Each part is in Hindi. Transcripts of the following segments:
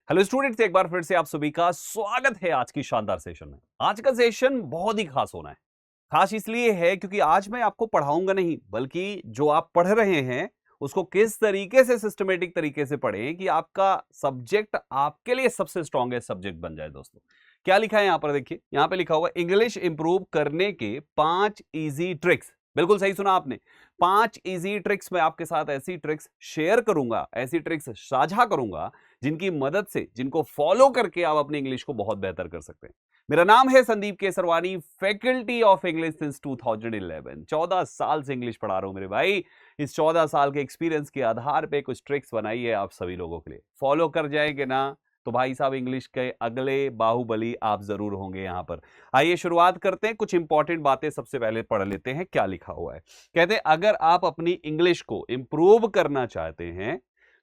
हेलो स्टूडेंट्स, एक बार फिर से आप सभी का स्वागत है आज की शानदार सेशन में। आज का सेशन बहुत ही खास होना है। खास इसलिए है क्योंकि आज मैं आपको पढ़ाऊंगा नहीं, बल्कि जो आप पढ़ रहे हैं उसको किस तरीके से सिस्टमेटिक तरीके से पढ़ें कि आपका सब्जेक्ट आपके लिए सबसे स्ट्रॉन्गेस्ट सब्जेक्ट बन जाए। दोस्तों, क्या लिखा है यहां पर? देखिए, यहां पे लिखा हुआ इंग्लिश इंप्रूव करने के 5 इजी ट्रिक्स। बिल्कुल सही सुना आपने। 5 इजी ट्रिक्स। मैं आपके साथ ऐसी ट्रिक्स शेयर करूंगा, ऐसी ट्रिक्स साझा करूंगा जिनकी मदद से, जिनको फॉलो करके आप अपनी इंग्लिश को बहुत बेहतर कर सकते हैं। मेरा नाम है Sandeep Kesarwani, faculty of English since 2011। 14 साल से इंग्लिश पढ़ा रहा हूं मेरे भाई। इस 14 साल के एक्सपीरियंस के आधार पे कुछ ट्रिक्स बनाई है आप सभी लोगों के लिए। फॉलो कर जाएंगे ना तो भाई साहब इंग्लिश के अगले बाहुबली आप जरूर होंगे यहां पर। आइए शुरुआत करते हैं। कुछ इंपॉर्टेंट बातें सबसे पहले पढ़ लेते हैं। क्या लिखा हुआ है? कहते हैं अगर आप अपनी इंग्लिश को इंप्रूव करना चाहते हैं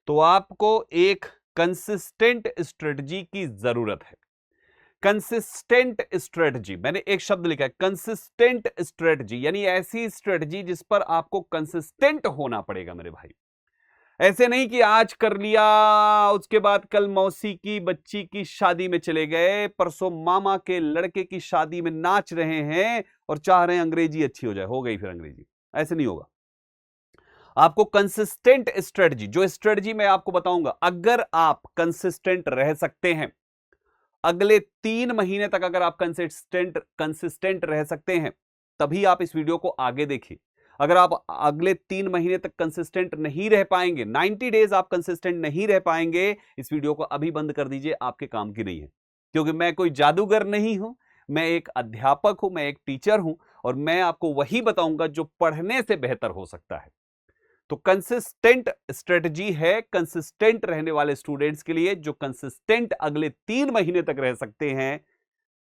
तो आपको एक कंसिस्टेंट स्ट्रेटजी की जरूरत है। कंसिस्टेंट स्ट्रेटजी, मैंने एक शब्द लिखा है कंसिस्टेंट स्ट्रेटजी, यानी ऐसी स्ट्रेटजी जिस पर आपको कंसिस्टेंट होना पड़ेगा मेरे भाई। ऐसे नहीं कि आज कर लिया, उसके बाद कल मौसी की बच्ची की शादी में चले गए, परसों मामा के लड़के की शादी में नाच रहे हैं और चाह रहे हैं अंग्रेजी अच्छी हो जाए, हो गई फिर अंग्रेजी। ऐसे नहीं होगा। आपको कंसिस्टेंट स्ट्रेटजी, जो स्ट्रेटजी मैं आपको बताऊंगा, अगर आप कंसिस्टेंट रह सकते हैं अगले 3 महीने तक, अगर आप कंसिस्टेंट रह सकते हैं तभी आप इस वीडियो को आगे देखिए। अगर आप अगले 3 महीने तक कंसिस्टेंट नहीं रह पाएंगे, 90 डेज आप कंसिस्टेंट नहीं रह पाएंगे, इस वीडियो को अभी बंद कर दीजिए, आपके काम की नहीं है। क्योंकि मैं कोई जादूगर नहीं हूं, मैं एक अध्यापक हूं, मैं एक टीचर हूं और मैं आपको वही बताऊंगा जो पढ़ने से बेहतर हो सकता है। तो कंसिस्टेंट स्ट्रेटजी है कंसिस्टेंट रहने वाले स्टूडेंट्स के लिए, जो कंसिस्टेंट अगले 3 महीने तक रह सकते हैं।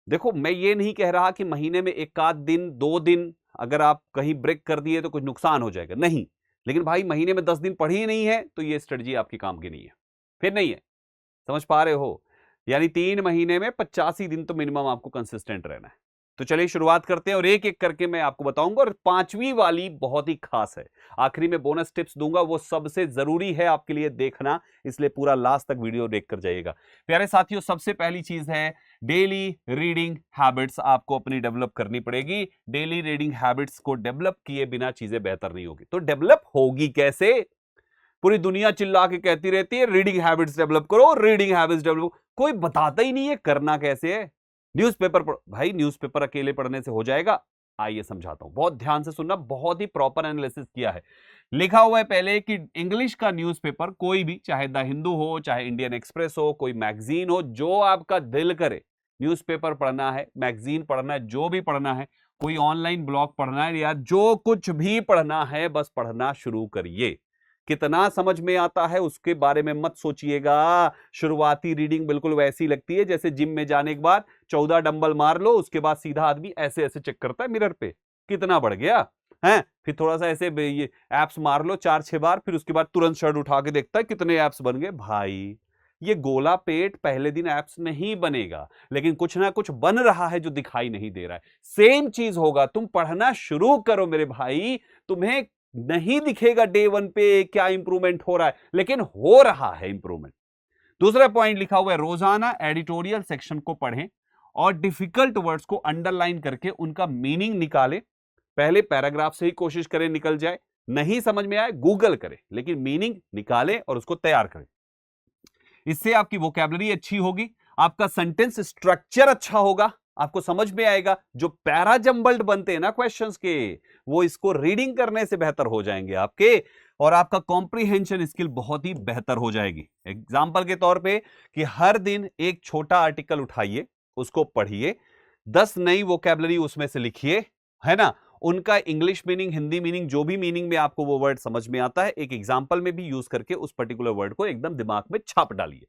देखो, मैं ये नहीं कह रहा कि महीने में एक आध दिन 2 दिन अगर आप कहीं ब्रेक कर दिए तो कुछ नुकसान हो जाएगा, नहीं। लेकिन भाई महीने में 10 दिन पढ़ी ही नहीं है तो ये स्ट्रेटजी आपके काम की नहीं है, फिर नहीं है। समझ पा रहे हो? यानी 3 महीने में 85 दिन तो मिनिमम आपको कंसिस्टेंट रहना है। तो चलिए शुरुआत करते हैं और एक एक करके मैं आपको बताऊंगा। और 5वीं वाली बहुत ही खास है, आखिरी में बोनस टिप्स दूंगा, वो सबसे जरूरी है आपके लिए देखना, इसलिए पूरा लास्ट तक वीडियो देखकर जाइएगा। प्यारे साथियों, सबसे पहली चीज है डेली रीडिंग हैबिट्स आपको अपनी डेवलप करनी पड़ेगी। डेली रीडिंग हैबिट्स को डेवलप किए बिना चीजें बेहतर नहीं होगी। तो डेवलप होगी कैसे? पूरी दुनिया चिल्ला के कहती रहती है रीडिंग हैबिट्स डेवलप करो, रीडिंग हैबिट्स डेवलप, कोई बताता ही नहीं है करना कैसे है। न्यूज़पेपर पढ़ भाई, न्यूज़पेपर अकेले पढ़ने से हो जाएगा? आइए समझाता हूं, बहुत ध्यान से सुनना, बहुत ही प्रॉपर एनालिसिस किया है। लिखा हुआ है पहले कि इंग्लिश का न्यूज़पेपर कोई भी, चाहे द हिंदू हो, चाहे इंडियन एक्सप्रेस हो, कोई मैगजीन हो, जो आपका दिल करे, न्यूज़पेपर पढ़ना है, मैगजीन पढ़ना है, जो भी पढ़ना है, कोई ऑनलाइन ब्लॉग पढ़ना है, या जो कुछ भी पढ़ना है, बस पढ़ना शुरू करिए। कितना समझ में आता है उसके बारे में मत सोचिएगा। शुरुआती रीडिंग बिल्कुल वैसी लगती है जैसे जिम में जाने के बाद 14 डंबल मार लो, उसके बाद सीधा आदमी ऐसे ऐसे चेक करता है मिरर पे, कितना बढ़ गया है। फिर थोड़ा सा ऐसे ये एप्स मार लो 4-6 बार, फिर उसके बाद तुरंत शर्ट उठा के देखता है कितने एप्स बन गए। भाई, ये गोला पेट पहले दिन एप्स नहीं बनेगा, लेकिन कुछ ना कुछ बन रहा है जो दिखाई नहीं दे रहा है। सेम चीज होगा, तुम पढ़ना शुरू करो मेरे भाई, तुम्हें नहीं दिखेगा डे 1 पे क्या इंप्रूवमेंट हो रहा है, लेकिन हो रहा है इंप्रूवमेंट। दूसरा पॉइंट लिखा हुआ है रोजाना एडिटोरियल सेक्शन को पढ़ें और डिफिकल्ट वर्ड्स को अंडरलाइन करके उनका मीनिंग निकालें। पहले पैराग्राफ से ही कोशिश करें निकल जाए, नहीं समझ में आए गूगल करें, लेकिन मीनिंग निकालें और उसको तैयार करें। इससे आपकी वोकैबुलरी अच्छी होगी, आपका सेंटेंस स्ट्रक्चर अच्छा होगा, आपको समझ में आएगा। जो पैरा जंबल्ड बनते हैं ना क्वेश्चंस के, वो इसको रीडिंग करने से बेहतर हो जाएंगे आपके, और आपका कॉम्प्रिहेंशन स्किल बहुत ही बेहतर हो जाएगी। एग्जाम्पल के तौर पे कि हर दिन एक छोटा आर्टिकल उठाइए, उसको पढ़िए, 10 नई वोकैबुलरी उसमें से लिखिए, है ना, उनका इंग्लिश मीनिंग, हिंदी मीनिंग, जो भी मीनिंग में आपको वो वर्ड समझ में आता है, एक एग्जाम्पल में भी यूज करके उस पर्टिकुलर वर्ड को एकदम दिमाग में छाप डालिए।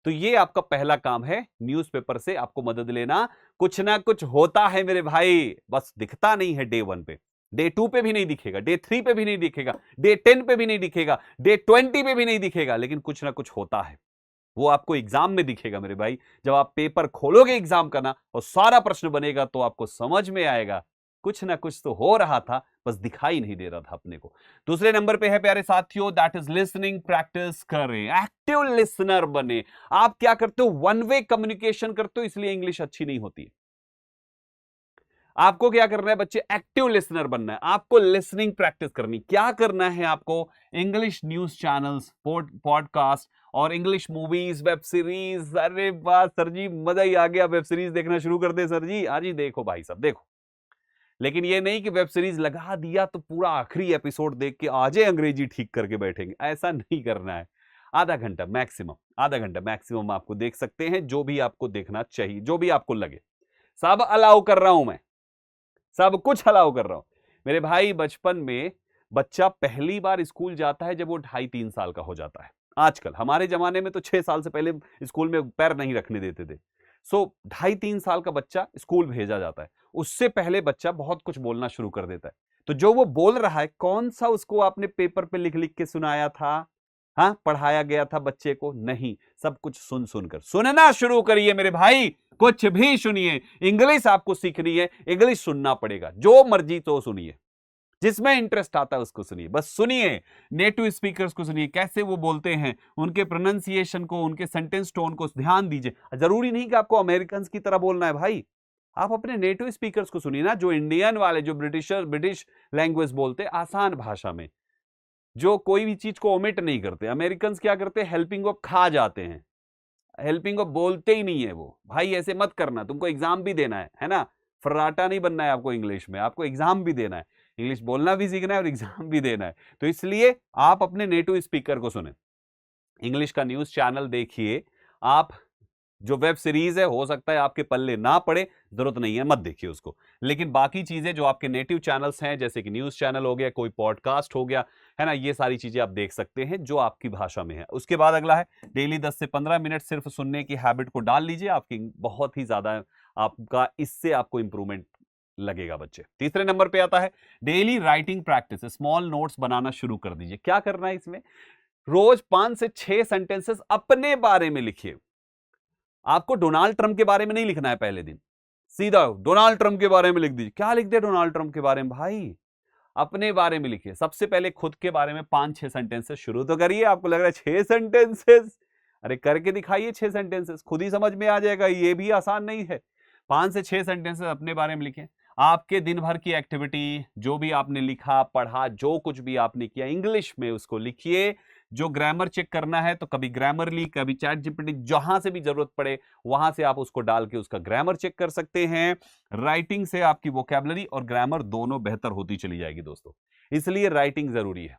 तो ये आपका पहला काम है, न्यूज़पेपर से आपको मदद लेना। कुछ ना कुछ होता है मेरे भाई, बस दिखता नहीं है डे 1 पे, डे 2 पे भी नहीं दिखेगा, डे 3 पे भी नहीं दिखेगा, डे 10 पे भी नहीं दिखेगा, डे 20 पे भी नहीं दिखेगा, लेकिन कुछ ना कुछ होता है। वो आपको एग्जाम में दिखेगा मेरे भाई। जब आप पेपर खोलोगे एग्जाम का ना और सारा प्रश्न बनेगा तो आपको समझ में आएगा कुछ ना कुछ तो हो रहा था, बस दिखाई नहीं दे रहा था अपने को। दूसरे नंबर पे है प्यारे साथियों, दैट इज लिसनिंग प्रैक्टिस करें, एक्टिव लिसनर बने। आप क्या करते हो, वन वे कम्युनिकेशन करते हो, इसलिए इंग्लिश अच्छी नहीं होती। आपको क्या करना है बच्चे, एक्टिव लिसनर बनना है, आपको लिसनिंग प्रैक्टिस करनी। क्या करना है आपको, इंग्लिश न्यूज चैनल्स, पॉडकास्ट और इंग्लिश मूवीज, वेब सीरीज। अरे वाह सर जी, मजा ही आ गया, वेब सीरीज देखना शुरू कर दे सर जी, आज ही देखो भाई साहब देखो। लेकिन ये नहीं कि वेब सीरीज लगा दिया तो पूरा आखिरी एपिसोड देख के आज अंग्रेजी ठीक करके बैठेंगे, ऐसा नहीं करना है। आधा घंटा मैक्सिमम, आधा घंटा मैक्सिमम आपको देख सकते हैं, जो भी आपको देखना चाहिए, जो भी आपको लगे, सब अलाउ कर रहा हूं मैं, सब कुछ अलाउ कर रहा हूं। मेरे भाई बचपन में बच्चा पहली बार स्कूल जाता है जब वो 2.5-3 साल का हो जाता है। आजकल हमारे जमाने में तो 6 साल से पहले स्कूल में पैर नहीं रखने देते थे। सो 2.5-3 साल का बच्चा स्कूल भेजा जाता है, उससे पहले बच्चा बहुत कुछ बोलना शुरू कर देता है। तो जो वो बोल रहा है, कौन सा उसको आपने पेपर पे लिख लिख के सुनाया था, हाँ पढ़ाया गया था बच्चे को, नहीं, सब कुछ सुन सुनकर, सुनना शुरू करिए मेरे भाई, कुछ भी सुनिए। इंग्लिश आपको सीखनी है, इंग्लिश सुनना पड़ेगा, जो मर्जी तो सुनिए, जिसमें इंटरेस्ट आता है उसको सुनिए, बस सुनिए। नेटिव स्पीकर्स को सुनिए, कैसे वो बोलते हैं, उनके प्रोनाउंसिएशन को, उनके सेंटेंस टोन को ध्यान दीजिए। जरूरी नहीं कि आपको अमेरिकन की तरह बोलना है भाई, आप अपने नेटिव स्पीकर्स को सुनिए ना, जो इंडियन वाले, जो ब्रिटिश लैंग्वेज बोलते, आसान भाषा में, जो कोई भी चीज को ओमिट नहीं करते। अमेरिकन क्या करते हैं, हेल्पिंग ऑफ खा जाते हैं, हेल्पिंग ऑफ बोलते ही नहीं है वो। भाई ऐसे मत करना, तुमको एग्जाम भी देना है ना, फर्राटा नहीं बनना है आपको इंग्लिश में, आपको एग्जाम भी देना है, इंग्लिश बोलना भी सीखना है और एग्जाम भी देना है। तो इसलिए आप अपने नेटिव स्पीकर को सुने, इंग्लिश का न्यूज चैनल देखिए। आप जो वेब सीरीज है, हो सकता है आपके पल्ले ना पड़े, जरूरत नहीं है, मत देखिए उसको। लेकिन बाकी चीजें जो आपके नेटिव चैनल्स हैं, जैसे कि न्यूज चैनल हो गया, कोई पॉडकास्ट हो गया, है ना, ये सारी चीजें आप देख सकते हैं जो आपकी भाषा में है। उसके बाद अगला है, डेली 10 से 15 मिनट सिर्फ सुनने की हैबिट को डाल लीजिए, आपकी बहुत ही ज्यादा आपका इससे आपको इंप्रूवमेंट लगेगा बच्चे। तीसरे नंबर पे आता है daily writing practice, small notes बनाना शुरू कर दीजिए। क्या करना है इसमें, रोज 5 से 6 सेंटेंसेस अपने बारे में लिखिए। आपको डोनाल्ड ट्रंप के बारे में नहीं लिखना है पहले दिन, सीधा डोनाल्ड ट्रंप के बारे में लिख दीजिए। क्या लिख दे डोनाल्ड ट्रंप के बारे में भाई, अपने बारे में लिखिए। सबसे पहले खुद के बारे में 5-6 सेंटेंसेस शुरू तो करिए। आपको लग रहा है 6 सेंटेंसेस, अरे करके दिखाइए 6 सेंटेंसेस, खुद ही समझ में आ जाएगा, ये भी आसान नहीं है। 5 से 6 सेंटेंसेस अपने बारे में लिखें। आपके दिन भर की एक्टिविटी, जो भी आपने लिखा पढ़ा, जो कुछ भी आपने किया इंग्लिश में, उसको लिखिए। जो ग्रामर चेक करना है तो कभी ग्रामरली, कभी चैट जीपीटी, जहां से भी जरूरत पड़े वहां से आप उसको डाल के उसका ग्रामर चेक कर सकते हैं। राइटिंग से आपकी वोकैबुलरी और ग्रामर दोनों बेहतर होती चली जाएगी दोस्तों, इसलिए राइटिंग जरूरी है।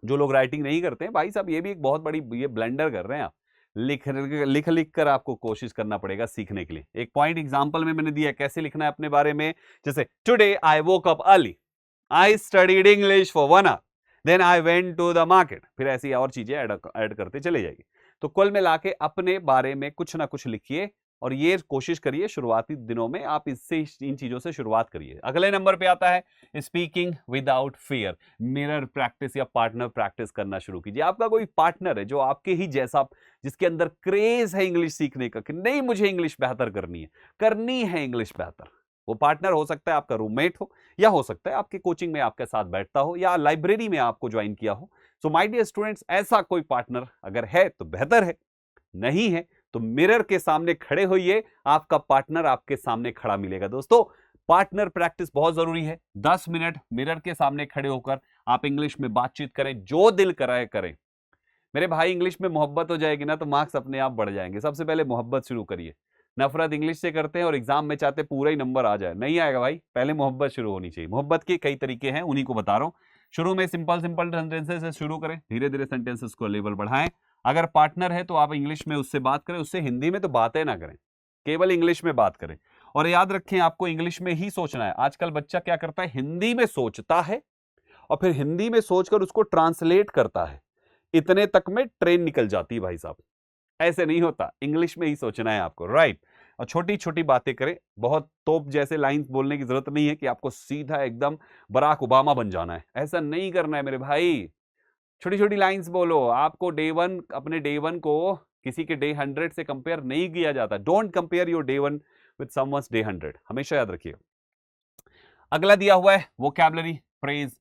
जो लोग राइटिंग नहीं करते हैं भाई साहब, ये भी एक बहुत बड़ी, ये ब्लेंडर कर रहे हैं आप, लिख लिख कर आपको कोशिश करना पड़ेगा सीखने के लिए। एक पॉइंट एग्जांपल में मैंने दिया कैसे लिखना है अपने बारे में, जैसे today I woke up early, I studied English for 1 hour, then I went to the market, फिर ऐसी और चीजें ऐड करते चले जाएगी। तो कुल मिला के अपने बारे में कुछ ना कुछ लिखिए, और ये कोशिश करिए शुरुआती दिनों में आप इससे, इन चीजों से शुरुआत करिए। अगले नंबर पे आता है speaking without fear, mirror practice या पार्टनर प्रैक्टिस करना शुरू कीजिए। आपका कोई पार्टनर है जो आपके ही जैसा, जिसके अंदर क्रेज है इंग्लिश सीखने का, कि नहीं मुझे इंग्लिश बेहतर करनी है इंग्लिश बेहतर। वो पार्टनर हो सकता है आपका रूममेट हो, या हो सकता है आपके कोचिंग में आपके साथ बैठता हो, या लाइब्रेरी में आपको ज्वाइन किया हो। सो माय डियर स्टूडेंट्स, ऐसा कोई पार्टनर अगर है तो बेहतर है, नहीं है तो मिरर के सामने खड़े होइए, आपका पार्टनर आपके सामने खड़ा मिलेगा। दोस्तों पार्टनर प्रैक्टिस बहुत जरूरी है। 10 मिनट मिरर के सामने खड़े होकर आप इंग्लिश में बातचीत करें, जो दिल कराए करें। मेरे भाई इंग्लिश में मोहब्बत हो जाएगी ना तो मार्क्स अपने आप बढ़ जाएंगे। सबसे पहले मोहब्बत शुरू करिए। नफरत इंग्लिश से करते हैं और एग्जाम में चाहते पूरा ही नंबर आ जाए, नहीं आएगा भाई, पहले मोहब्बत शुरू होनी चाहिए। मोहब्बत के कई तरीके हैं, उन्हीं को बता रहा हूं। शुरू में सिंपल सिंपल सेंटेंसेस से शुरू करें, धीरे धीरे सेंटेंसेस को लेवल बढ़ाएं। अगर पार्टनर है तो आप इंग्लिश में उससे बात करें, उससे हिंदी में तो बातें ना करें, केवल इंग्लिश में बात करें। और याद रखें आपको इंग्लिश में ही सोचना है। आजकल बच्चा क्या करता है, हिंदी में सोचता है और फिर हिंदी में सोचकर उसको ट्रांसलेट करता है, इतने तक में ट्रेन निकल जाती है भाई साहब। ऐसे नहीं होता, इंग्लिश में ही सोचना है आपको, राइट। और छोटी छोटी बातें करें, बहुत तोप जैसे लाइंस बोलने की जरूरत नहीं है कि आपको सीधा एकदम बराक ओबामा बन जाना है, ऐसा नहीं करना है मेरे भाई। छोटी छोटी लाइंस बोलो। आपको डे 1, अपने डे 1 को किसी के डे 100 से कंपेयर नहीं किया जाता। Don't compare your day 1 with someone's day 100, हमेशा याद रखिए। अगला दिया हुआ है वोकैबुलरी फ्रेज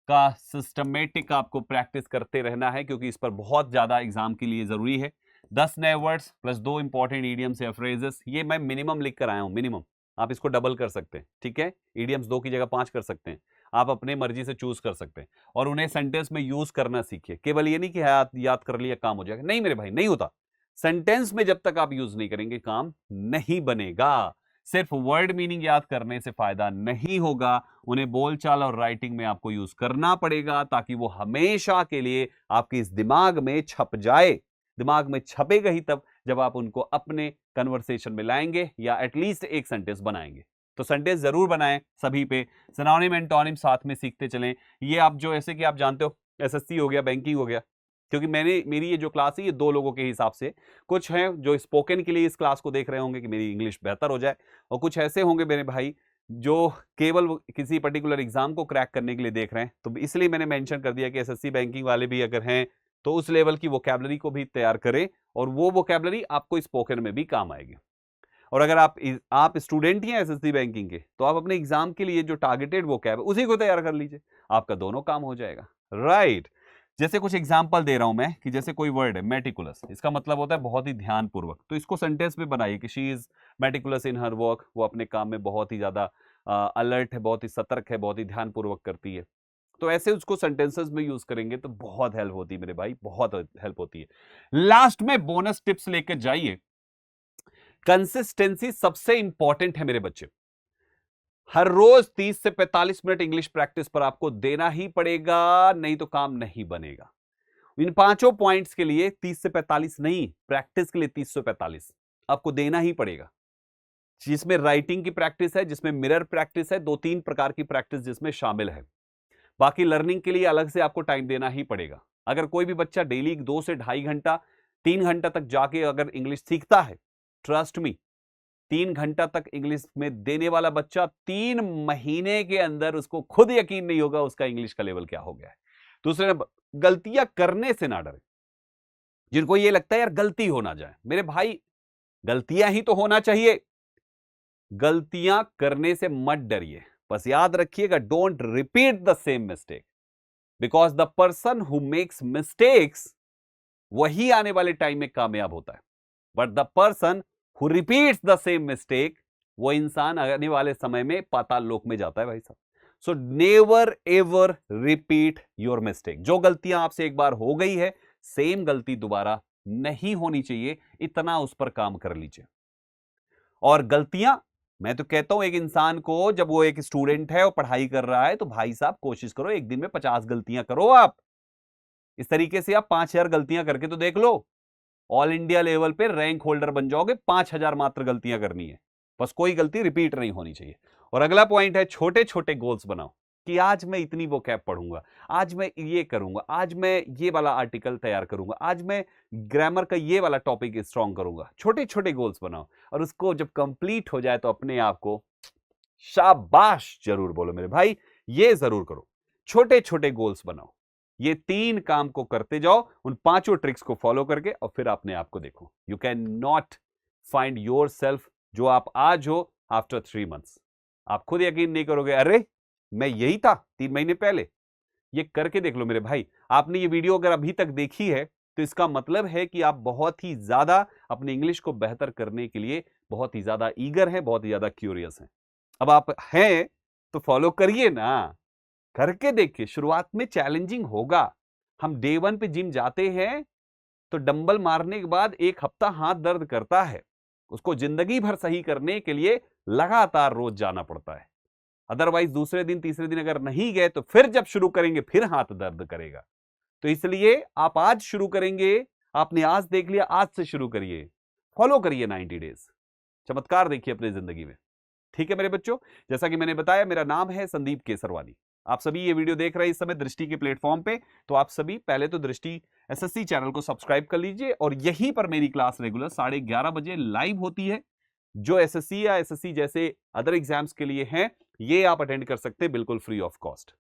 का सिस्टमेटिक आपको प्रैक्टिस करते रहना है, क्योंकि इस पर बहुत ज्यादा एग्जाम के लिए जरूरी है। 10 नए वर्ड्स प्लस 2 इंपॉर्टेंट ईडियम्स या फ्रेजेस, ये मैं मिनिमम लिख कर आया हूं, मिनिमम। आप इसको डबल कर सकते हैं, ठीक है, ईडियम्स 2 की जगह 5 कर सकते हैं, आप अपने मर्जी से चूज कर सकते हैं, और उन्हें सेंटेंस में यूज करना सीखिए। केवल ये नहीं कि याद कर लिया काम हो जाएगा, नहीं मेरे भाई, नहीं होता। सेंटेंस में जब तक आप यूज नहीं करेंगे काम नहीं बनेगा। सिर्फ वर्ड मीनिंग याद करने से फायदा नहीं होगा, उन्हें बोलचाल और राइटिंग में आपको यूज करना पड़ेगा, ताकि वो हमेशा के लिए आपके इस दिमाग में छप जाए। दिमाग में छपेगा ही तब जब आप उनको अपने कन्वर्सेशन में लाएंगे या एटलीस्ट एक सेंटेंस बनाएंगे। तो सेंटेंस जरूर बनाएं सभी पे। सिनोनिम एंटोनिम साथ में सीखते चलें। ये आप जो, ऐसे कि आप जानते हो एसएससी हो गया, बैंकिंग हो गया, क्योंकि मेरी ये जो क्लास है ये 2 लोगों के हिसाब से, कुछ हैं जो स्पोकन के लिए इस क्लास को देख रहे होंगे कि मेरी इंग्लिश बेहतर हो जाए, और कुछ ऐसे होंगे मेरे भाई जो केवल किसी पर्टिकुलर एग्जाम को क्रैक करने के लिए देख रहे हैं। तो इसलिए मैंने मेंशन कर दिया कि एसएससी बैंकिंग वाले भी अगर हैं तो उस लेवल की वोकैबुलरी को भी तैयार करें, और वो वोकैबुलरी आपको स्पोकन में भी काम आएगी। और अगर आप स्टूडेंट ही हैं एसएससी बैंकिंग के, तो आप अपने एग्जाम के लिए जो टारगेटेड वोकैब है उसी को तैयार कर लीजिए, आपका दोनों काम हो जाएगा, राइट। जैसे कुछ एग्जांपल दे रहा हूं मैं कि जैसे कोई वर्ड है मेटिकुलस, इसका मतलब होता है बहुत ही ध्यानपूर्वक, तो इसको सेंटेंस में बनाइए कि she is meticulous in her work, वो अपने काम में बहुत ही ज्यादा अलर्ट है, बहुत ही सतर्क है, बहुत ही ध्यानपूर्वक करती है। तो ऐसे उसको सेंटेंसेस में यूज करेंगे तो बहुत हेल्प होती है मेरे भाई, बहुत हेल्प होती है। लास्ट में बोनस टिप्स लेकर जाइए। कंसिस्टेंसी सबसे इंपॉर्टेंट है मेरे बच्चे। हर रोज 30 से 45 मिनट इंग्लिश प्रैक्टिस पर आपको देना ही पड़ेगा, नहीं तो काम नहीं बनेगा। इन 5 पॉइंट्स के लिए 30 से 45 नहीं, प्रैक्टिस के लिए 30 से 45 आपको देना ही पड़ेगा, जिसमें राइटिंग की प्रैक्टिस है, जिसमें मिरर प्रैक्टिस है, 2-3 प्रकार की प्रैक्टिस जिसमें शामिल है। बाकी लर्निंग के लिए अलग से आपको टाइम देना ही पड़ेगा। अगर कोई भी बच्चा डेली 2 से 2.5 घंटा 3 घंटा तक जाके अगर इंग्लिश सीखता है, ट्रस्ट मी, 3 घंटा तक इंग्लिश में देने वाला बच्चा 3 महीने के अंदर उसको खुद यकीन नहीं होगा उसका इंग्लिश का लेवल क्या हो गया है। दूसरे नंबर, गलतियां करने से ना डरे। जिनको ये लगता है यार गलती हो ना जाए, मेरे भाई गलतियां ही तो होना चाहिए, गलतियां करने से मत डरिए। बस याद रखिएगा, don't repeat the same mistake, because the person who makes mistakes वही आने वाले टाइम में कामयाब होता है, but the person who repeats the same mistake, वो इंसान आने वाले समय में पाताल लोक में जाता है भाई साहब। So never ever repeat your mistake. जो गलतियां आपसे एक बार हो गई है, सेम गलती दोबारा नहीं होनी चाहिए, इतना उस पर काम कर लीजिए। और गलतियां, मैं तो कहता हूं एक इंसान को, जब वो एक स्टूडेंट है और पढ़ाई कर रहा है, तो भाई साहब कोशिश करो एक दिन में 50 गलतियां करो। आप इस तरीके से आप 5000 गलतियां करके तो देख लो, ऑल इंडिया लेवल पे रैंक होल्डर बन जाओगे। 5000 मात्र गलतियां करनी है, बस कोई गलती रिपीट नहीं होनी चाहिए। और अगला पॉइंट है, छोटे छोटे गोल्स बनाओ कि आज मैं इतनी वोकैब पढ़ूंगा, आज मैं ये करूंगा, आज मैं ये वाला आर्टिकल तैयार करूंगा, आज मैं ग्रामर का ये वाला टॉपिक स्ट्रॉन्ग करूंगा। छोटे छोटे गोल्स बनाओ, और उसको जब कंप्लीट हो जाए तो अपने आप को शाबाश जरूर बोलो मेरे भाई, ये जरूर करो। छोटे छोटे गोल्स बनाओ, ये 3 काम को करते जाओ, उन 5 ट्रिक्स को फॉलो करके, और फिर अपने आप को देखो। You can not find your self जो आप आज हो आफ्टर 3 मंथ्स। आप खुद यकीन नहीं करोगे, अरे मैं यही था 3 महीने पहले। ये करके देख लो मेरे भाई। आपने ये वीडियो अगर अभी तक देखी है तो इसका मतलब है कि आप बहुत ही ज्यादा अपने इंग्लिश को बेहतर करने के लिए बहुत ही ज्यादा ईगर हैं, बहुत ही ज्यादा क्यूरियस हैं। अब आप हैं तो फॉलो करिए ना, करके देखिए। शुरुआत में चैलेंजिंग होगा। हम डे 1 पे जिम जाते हैं तो डंबल मारने के बाद 1 हफ्ता हाथ दर्द करता है, उसको जिंदगी भर सही करने के लिए लगातार रोज जाना पड़ता है। अदरवाइज दूसरे दिन तीसरे दिन अगर नहीं गए तो फिर जब शुरू करेंगे फिर हाथ दर्द करेगा। तो इसलिए आप आज शुरू करेंगे, आपने आज देख लिया, आज से शुरू करिए, फॉलो करिए 90 डेज, चमत्कार देखिए अपनी जिंदगी में। ठीक है मेरे बच्चों, जैसा कि मैंने बताया, मेरा नाम है संदीप केसरवानी। आप सभी ये वीडियो देख रहे हैं इस समय दृष्टि के प्लेटफॉर्म पे, तो आप सभी पहले तो दृष्टि एसएससी चैनल को सब्सक्राइब कर लीजिए, और यहीं पर मेरी क्लास रेगुलर 11:30 बजे लाइव होती है। जो एसएससी या एसएससी जैसे अदर एग्जाम्स के लिए हैं, ये आप अटेंड कर सकते हैं बिल्कुल फ्री ऑफ कॉस्ट।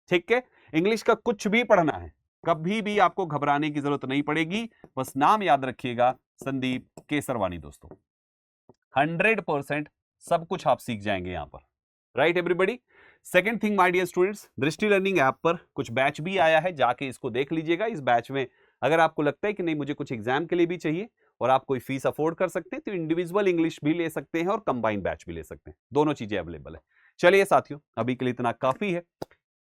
ठीक है, इंग्लिश का कुछ भी पढ़ना है, कभी भी आपको घबराने की जरूरत नहीं पड़ेगी। बस नाम याद रखिएगा, संदीप केसरवानी। दोस्तों 100% सब कुछ आप सीख जाएंगे यहां पर, right everybody. Second thing my dear students, Drishti learning app पर कुछ बैच भी आया है, जाके इसको देख लीजिएगा। इस बैच में अगर आपको लगता है कि नहीं मुझे कुछ एग्जाम के लिए भी चाहिए और आप कोई फीस अफोर्ड कर सकते हैं, तो इंडिविजुअल इंग्लिश भी ले सकते हैं और कंबाइन बैच भी ले सकते हैं, दोनों चीजें अवेलेबल है। चलिए साथियों, अभी के लिए इतना काफी है।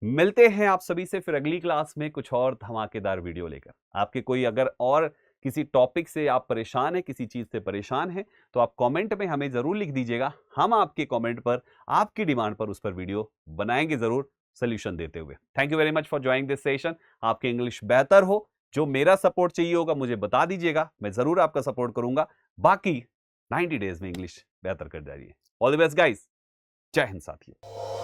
मिलते हैं आप सभी से फिर अगली क्लास में कुछ और धमाकेदार वीडियो लेकर। आपके कोई अगर और किसी टॉपिक से आप परेशान है, किसी चीज से परेशान है, तो आप कमेंट में हमें जरूर लिख दीजिएगा। हम आपके कमेंट पर, आपकी डिमांड पर उस पर वीडियो बनाएंगे जरूर, सोल्यूशन देते हुए। Thank you very much for joining this session. आपकी इंग्लिश बेहतर हो, जो मेरा सपोर्ट चाहिए होगा मुझे बता दीजिएगा, मैं जरूर आपका सपोर्ट करूंगा। बाकी 90 डेज में इंग्लिश बेहतर कर जाइए। ऑल द बेस्ट गाइस, जय हिंद साथियों।